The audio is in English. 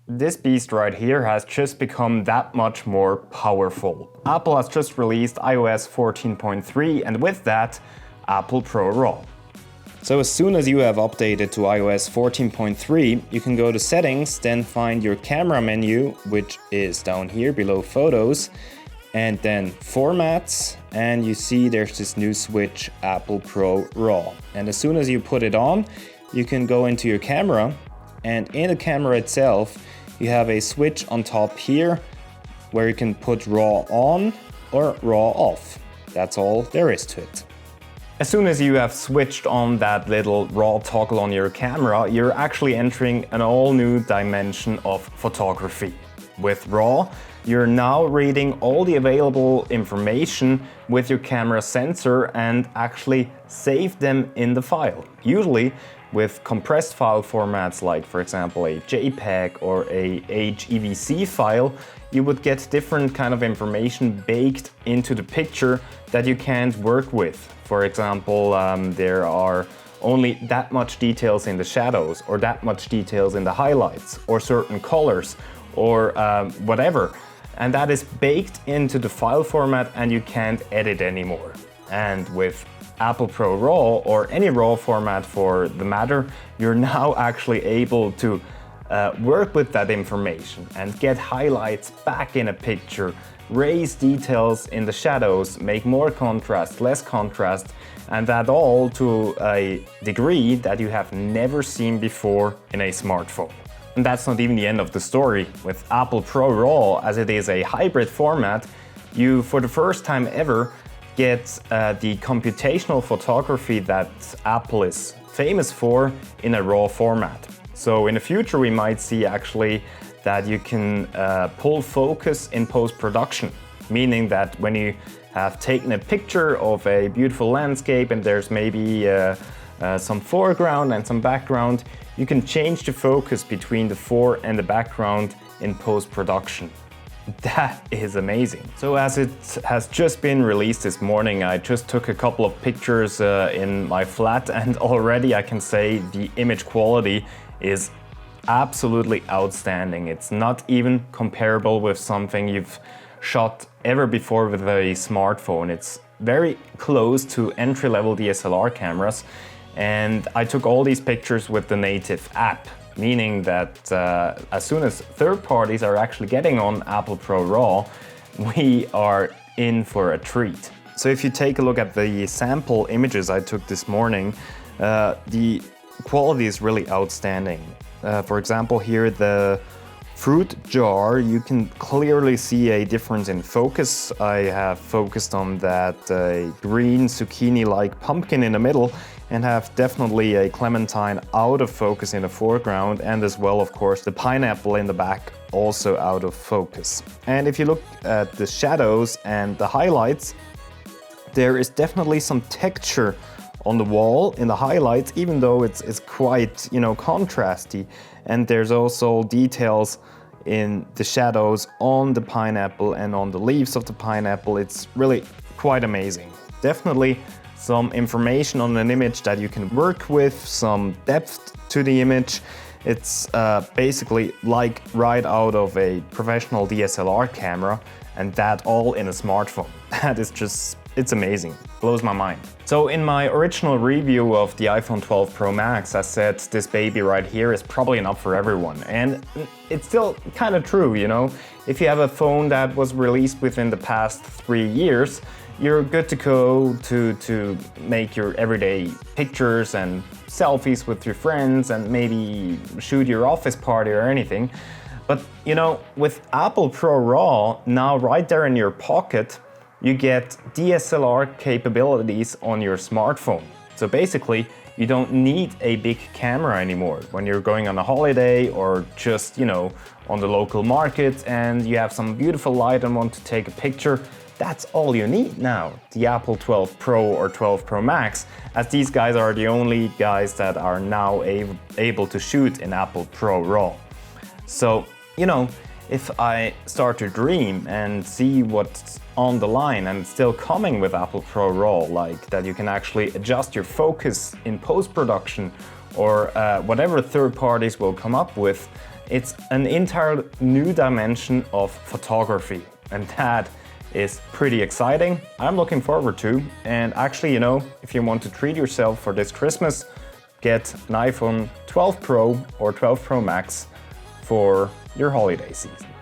This beast right here has just become that much more powerful. Apple has just released iOS 14.3 and with that, Apple ProRaw. So as soon as you have updated to iOS 14.3, you can go to Settings, then find your camera menu, which is down here below Photos, and then Formats, and you see there's this new switch, Apple ProRaw. And as soon as you put it on, you can go into your camera, and in the camera itself, you have a switch on top here where you can put RAW on or RAW off. That's all there is to it. As soon as you have switched on that little RAW toggle on your camera, you're actually entering an all new dimension of photography. With RAW, you're now reading all the available information with your camera sensor and actually save them in the file. Usually with compressed file formats like, for example, a JPEG or a HEVC file, you would get different kind of information baked into the picture that you can't work with. For example, there are only that much details in the shadows, or that much details in the highlights, or certain colors, or whatever. And that is baked into the file format and you can't edit anymore. And with Apple ProRaw, or any RAW format for the matter, you're now actually able to work with that information and get highlights back in a picture, raise details in the shadows, make more contrast, less contrast, and that all to a degree that you have never seen before in a smartphone. And that's not even the end of the story. With Apple ProRaw, as it is a hybrid format, you, for the first time ever, get the computational photography that Apple is famous for in a RAW format. So in the future we might see actually that you can pull focus in post-production, meaning that when you have taken a picture of a beautiful landscape and there's maybe some foreground and some background, you can change the focus between the fore and the background in post-production. That is amazing. So as it has just been released this morning, I just took a couple of pictures in my flat, and already I can say the image quality is absolutely outstanding. It's not even comparable with something you've shot ever before with a smartphone. It's very close to entry-level DSLR cameras, and I took all these pictures with the native app, meaning that as soon as third parties are actually getting on Apple ProRaw, we are in for a treat. So if you take a look at the sample images I took this morning, the quality is really outstanding. For example, here the fruit jar, you can clearly see a difference in focus. I have focused on that green zucchini-like pumpkin in the middle, and have definitely a clementine out of focus in the foreground, and as well, of course, the pineapple in the back also out of focus. And if you look at the shadows and the highlights, there is definitely some texture on the wall in the highlights, even though it's quite, contrasty. And there's also details in the shadows on the pineapple and on the leaves of the pineapple. It's really quite amazing. Definitely some information on an image that you can work with, some depth to the image. It's basically like right out of a professional DSLR camera, and that all in a smartphone. That is just, it's amazing, blows my mind. So in my original review of the iPhone 12 Pro Max, I said this baby right here is probably not for everyone. And it's still kind of true, If you have a phone that was released within the past 3 years, you're good to go to make your everyday pictures and selfies with your friends and maybe shoot your office party or anything. But with Apple ProRaw, now right there in your pocket, you get DSLR capabilities on your smartphone. So basically, you don't need a big camera anymore when you're going on a holiday or just, on the local market and you have some beautiful light and want to take a picture. That's all you need now, the Apple 12 Pro or 12 Pro Max, as these guys are the only guys that are now able to shoot in Apple ProRaw. So, if I start to dream and see what's on the line and still coming with Apple ProRaw, like that you can actually adjust your focus in post-production or whatever third parties will come up with, It's an entire new dimension of photography, and that is pretty exciting. I'm looking forward to, and actually, you know, if you want to treat yourself for this Christmas, get an iPhone 12 Pro or 12 Pro Max for your holiday season.